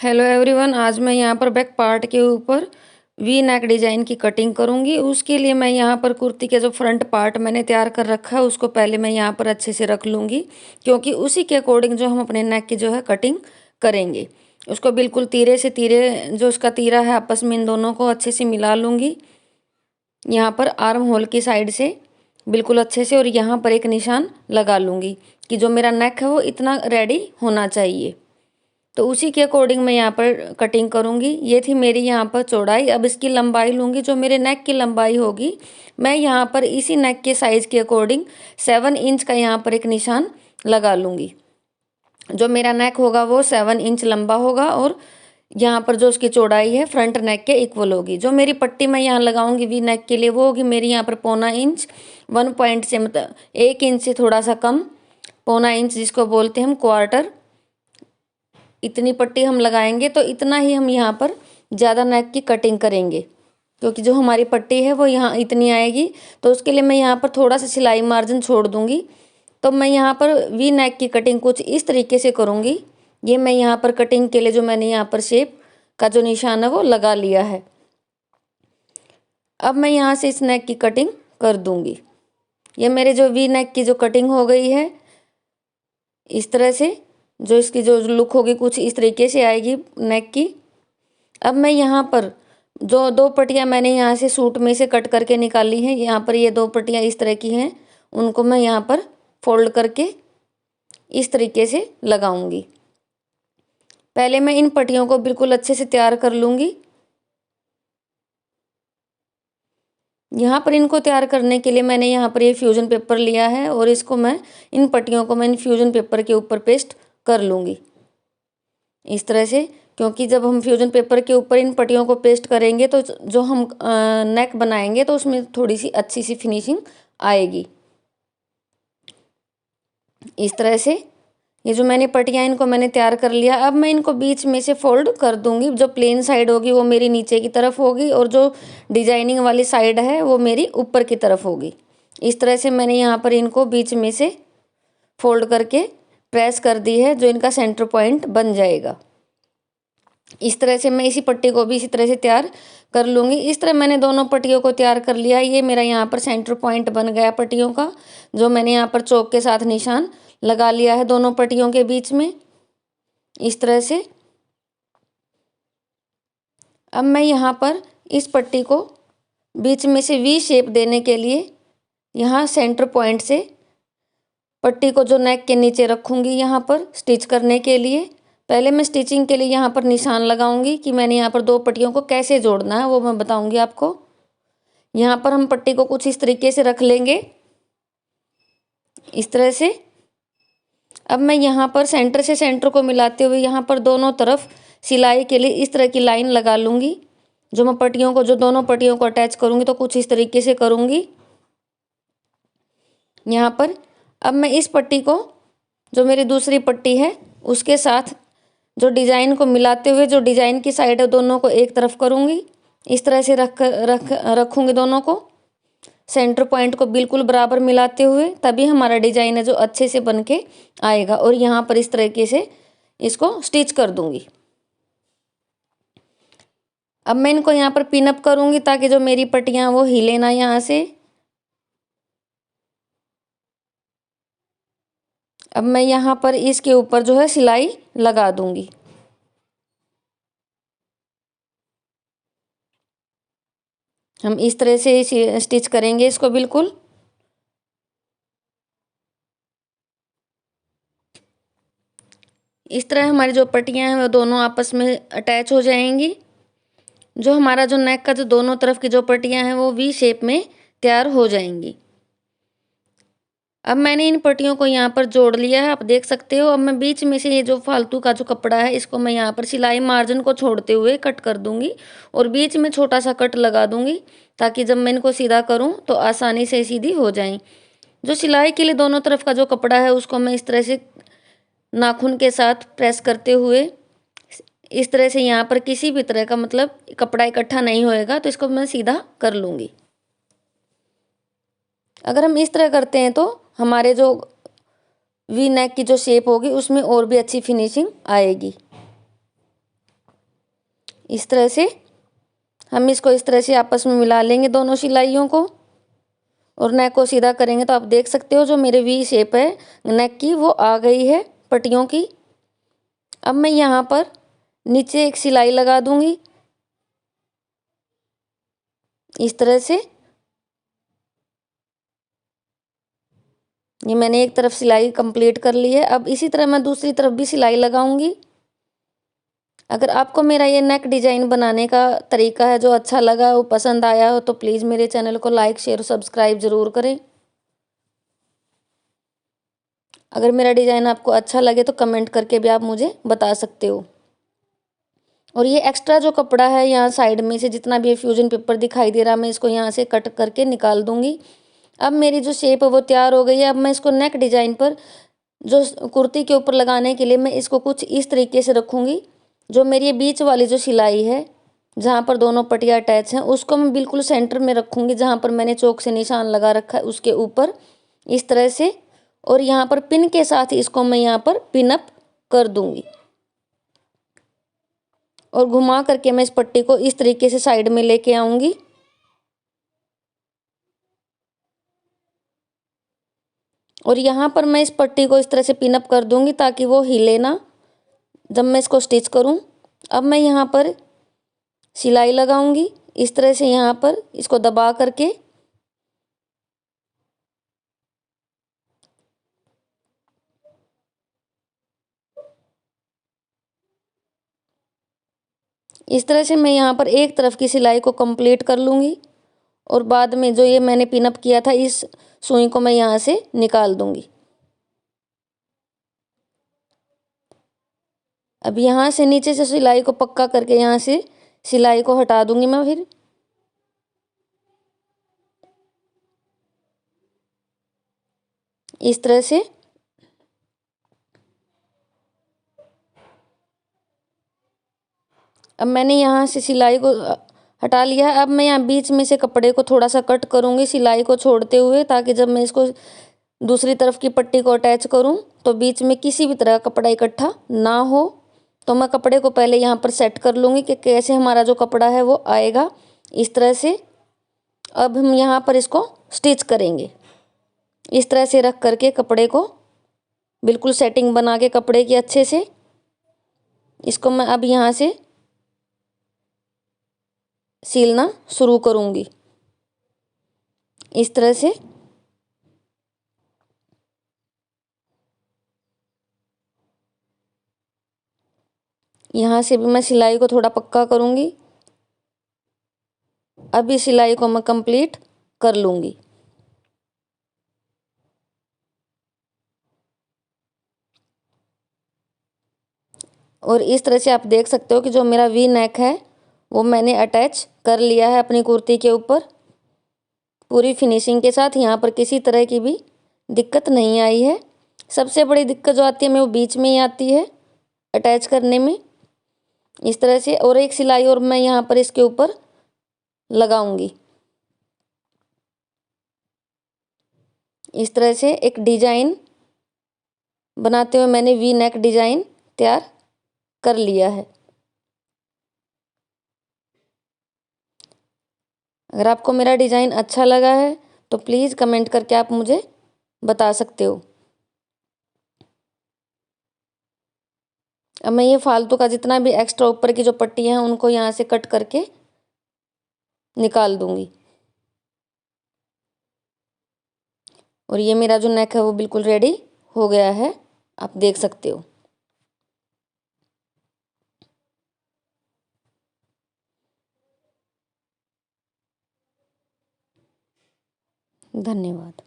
Hello everyone, आज मैं यहाँ पर बैक पार्ट के ऊपर वी नेक डिज़ाइन की कटिंग करूँगी। उसके लिए मैं यहाँ पर कुर्ती के जो फ्रंट पार्ट मैंने तैयार कर रखा है उसको पहले मैं यहाँ पर अच्छे से रख लूँगी, क्योंकि उसी के अकॉर्डिंग जो हम अपने नेक की जो है कटिंग करेंगे। उसको बिल्कुल तीरे से तीरे जो उसका तीरा है आपस में इन दोनों को अच्छे से मिला लूँगी। यहाँ पर आर्म होल की साइड से बिल्कुल अच्छे से, और यहाँ पर एक निशान लगा लूँगी कि जो मेरा नेक है वो इतना रेडी होना चाहिए। तो उसी के अकॉर्डिंग मैं यहाँ पर कटिंग करूँगी। ये थी मेरी यहाँ पर चौड़ाई। अब इसकी लंबाई लूँगी, जो मेरे नेक की लंबाई होगी मैं यहाँ पर इसी नेक के साइज़ के अकॉर्डिंग 7 इंच का यहाँ पर एक निशान लगा लूँगी। जो मेरा नेक होगा वो 7 इंच लंबा होगा, और यहाँ पर जो उसकी चौड़ाई है फ्रंट नेक के इक्वल होगी। जो मेरी पट्टी मैं यहाँ लगाऊंगी वी नेक के लिए वो होगी मेरी यहाँ पर 1.25 इंच, 1 पॉइंट से मतलब 1 इंच से थोड़ा सा कम, 1.25 इंच जिसको बोलते हैं हम क्वार्टर। इतनी पट्टी हम लगाएंगे तो इतना ही हम यहाँ पर ज़्यादा नेक की कटिंग करेंगे, क्योंकि जो हमारी पट्टी है वो यहाँ इतनी आएगी। तो उसके लिए मैं यहाँ पर थोड़ा सा सिलाई मार्जिन छोड़ दूँगी। तो मैं यहाँ पर वी नेक की कटिंग कुछ इस तरीके से करूँगी। ये मैं यहाँ पर कटिंग के लिए जो मैंने यहाँ पर शेप का जो निशान है वो लगा लिया है। अब मैं यहाँ से इस नेक की कटिंग कर दूँगी। ये मेरे जो वी नेक की जो कटिंग हो गई है, इस तरह से जो इसकी जो लुक होगी कुछ इस तरीके से आएगी नेक की। अब मैं यहाँ पर जो 2 पट्टियाँ मैंने यहाँ से सूट में से कट करके निकाली हैं, यहाँ पर ये 2 पट्टियाँ इस तरह की हैं, उनको मैं यहाँ पर फोल्ड करके इस तरीके से लगाऊंगी। पहले मैं इन पट्टियों को बिल्कुल अच्छे से तैयार कर लूँगी। यहाँ पर इनको तैयार करने के लिए मैंने यहाँ पर ये फ्यूजन पेपर लिया है, और इसको मैं इन पट्टियों को मैं इन फ्यूजन पेपर के ऊपर पेस्ट कर लूँगी इस तरह से। क्योंकि जब हम फ्यूजन पेपर के ऊपर इन पट्टियों को पेस्ट करेंगे तो जो हम नेक बनाएंगे तो उसमें थोड़ी सी अच्छी सी फिनिशिंग आएगी। इस तरह से ये जो मैंने पट्टियाँ इनको मैंने तैयार कर लिया। अब मैं इनको बीच में से फोल्ड कर दूंगी। जो प्लेन साइड होगी वो मेरी नीचे की तरफ होगी, और जो डिजाइनिंग वाली साइड है वो मेरी ऊपर की तरफ होगी। इस तरह से मैंने यहाँ पर इनको बीच में से फोल्ड करके प्रेस कर दी है, जो इनका सेंटर पॉइंट बन जाएगा। इस तरह से मैं इसी पट्टी को भी इसी तरह से तैयार कर लूँगी। इस तरह मैंने दोनों पट्टियों को तैयार कर लिया। ये मेरा यहाँ पर सेंटर पॉइंट बन गया पट्टियों का, जो मैंने यहाँ पर चौक के साथ निशान लगा लिया है दोनों पट्टियों के बीच में इस तरह से। अब मैं यहाँ पर इस पट्टी को बीच में से वी शेप देने के लिए यहाँ सेंटर पॉइंट से पट्टी को जो नेक के नीचे रखूँगी यहाँ पर स्टिच करने के लिए। पहले मैं स्टिचिंग के लिए यहाँ पर निशान लगाऊंगी कि मैंने यहाँ पर 2 पट्टियों को कैसे जोड़ना है वो मैं बताऊंगी आपको। यहाँ पर हम पट्टी को कुछ इस तरीके से रख लेंगे इस तरह से। अब मैं यहाँ पर सेंटर से सेंटर को मिलाते हुए यहाँ पर दोनों तरफ सिलाई के लिए इस तरह की लाइन लगा लूँगी। जो मैं पट्टियों को जो दोनों पट्टियों को अटैच करूँगी तो कुछ इस तरीके से करूँगी यहाँ पर। अब मैं इस पट्टी को जो मेरी दूसरी पट्टी है उसके साथ जो डिज़ाइन को मिलाते हुए जो डिज़ाइन की साइड है दोनों को एक तरफ करूँगी। इस तरह से रखूँगी दोनों को सेंटर पॉइंट को बिल्कुल बराबर मिलाते हुए, तभी हमारा डिज़ाइन है जो अच्छे से बन के आएगा। और यहाँ पर इस तरीके से इसको स्टिच कर दूँगी। अब मैं इनको यहाँ पर पिन अप करूँगी ताकि जो मेरी पट्टियाँ वो हिले ना यहाँ से। अब मैं यहाँ पर इसके ऊपर जो है सिलाई लगा दूँगी। हम इस तरह से स्टिच करेंगे इसको बिल्कुल। इस तरह हमारी जो पट्टियाँ हैं वो दोनों आपस में अटैच हो जाएंगी। जो हमारा जो नेक का जो दोनों तरफ की जो पट्टियाँ हैं वो वी शेप में तैयार हो जाएंगी। अब मैंने इन पट्टियों को यहाँ पर जोड़ लिया है, आप देख सकते हो। अब मैं बीच में से ये जो फालतू का जो कपड़ा है इसको मैं यहाँ पर सिलाई मार्जिन को छोड़ते हुए कट कर दूंगी, और बीच में छोटा सा कट लगा दूंगी ताकि जब मैं इनको सीधा करूँ तो आसानी से सीधी हो जाएं। जो सिलाई के लिए दोनों तरफ का जो कपड़ा है उसको मैं इस तरह से नाखून के साथ प्रेस करते हुए इस तरह से यहाँ पर किसी भी तरह का मतलब कपड़ा इकट्ठा नहीं होएगा, तो इसको मैं सीधा कर लूँगी। अगर हम इस तरह करते हैं तो हमारे जो वी नेक की जो शेप होगी उसमें और भी अच्छी फिनिशिंग आएगी। इस तरह से हम इसको इस तरह से आपस में मिला लेंगे दोनों सिलाइयों को और नेक को सीधा करेंगे। तो आप देख सकते हो जो मेरे वी शेप है नेक की वो आ गई है पट्टियों की। अब मैं यहाँ पर नीचे एक सिलाई लगा दूंगी इस तरह से। ये मैंने एक तरफ सिलाई कंप्लीट कर ली है। अब इसी तरह मैं दूसरी तरफ भी सिलाई लगाऊंगी। अगर आपको मेरा ये नेक डिजाइन बनाने का तरीका है जो अच्छा लगा वो पसंद आया हो तो प्लीज़ मेरे चैनल को लाइक शेयर और सब्सक्राइब ज़रूर करें। अगर मेरा डिज़ाइन आपको अच्छा लगे तो कमेंट करके भी आप मुझे बता सकते हो। और ये एक्स्ट्रा जो कपड़ा है यहाँ साइड में से जितना भी फ्यूजन पेपर दिखाई दे रहा है मैं इसको यहाँ से कट करके निकाल दूंगी। अब मेरी जो शेप है वो तैयार हो गई है। अब मैं इसको नेक डिजाइन पर जो कुर्ती के ऊपर लगाने के लिए मैं इसको कुछ इस तरीके से रखूँगी। जो मेरी ये बीच वाली जो सिलाई है जहाँ पर दोनों पट्टियाँ अटैच हैं उसको मैं बिल्कुल सेंटर में रखूँगी जहाँ पर मैंने चौक से निशान लगा रखा है उसके ऊपर इस तरह से। और यहाँ पर पिन के साथ इसको मैं यहाँ पर पिन अप कर दूंगी और घुमा करके मैं इस पट्टी को इस तरीके से साइड में लेके आऊंगी। और यहाँ पर मैं इस पट्टी को इस तरह से पिन अप कर दूंगी ताकि वो हिले ना जब मैं इसको स्टिच करूं। अब मैं यहाँ पर सिलाई लगाऊंगी इस तरह से यहाँ पर इसको दबा करके। इस तरह से मैं यहाँ पर एक तरफ की सिलाई को कंप्लीट कर लूँगी और बाद में जो ये मैंने पिन अप किया था इस सुई को मैं यहाँ से निकाल दूँगी। अब यहाँ से नीचे से सिलाई को पक्का करके यहाँ से सिलाई को हटा दूँगी मैं फिर। इस तरह से अब मैंने यहाँ से सिलाई को हटा लिया है। अब मैं यहाँ बीच में से कपड़े को थोड़ा सा कट करूँगी सिलाई को छोड़ते हुए ताकि जब मैं इसको दूसरी तरफ की पट्टी को अटैच करूँ तो बीच में किसी भी तरह का कपड़ा इकट्ठा ना हो। तो मैं कपड़े को पहले यहाँ पर सेट कर लूँगी कि कैसे हमारा जो कपड़ा है वो आएगा इस तरह से। अब हम यहाँ पर इसको स्टिच करेंगे इस तरह से रख करके कपड़े को बिल्कुल सेटिंग बना के कपड़े की अच्छे से। इसको मैं अब यहाँ से सिलना शुरू करूँगी इस तरह से। यहाँ से भी मैं सिलाई को थोड़ा पक्का करूँगी। अब इस सिलाई को मैं कंप्लीट कर लूँगी। और इस तरह से आप देख सकते हो कि जो मेरा वी नेक है वो मैंने अटैच कर लिया है अपनी कुर्ती के ऊपर पूरी फिनिशिंग के साथ। यहाँ पर किसी तरह की भी दिक्कत नहीं आई है। सबसे बड़ी दिक्कत जो आती है मैं वो बीच में ही आती है अटैच करने में इस तरह से। और एक सिलाई और मैं यहाँ पर इसके ऊपर लगाऊंगी इस तरह से। एक डिजाइन बनाते हुए मैंने वी नेक डिजाइन तैयार कर लिया है। अगर आपको मेरा डिज़ाइन अच्छा लगा है तो प्लीज़ कमेंट करके आप मुझे बता सकते हो। अब मैं ये फालतू का जितना भी एक्स्ट्रा ऊपर की जो पट्टी है उनको यहाँ से कट करके निकाल दूंगी। और ये मेरा जो नेक है वो बिल्कुल रेडी हो गया है आप देख सकते हो। धन्यवाद।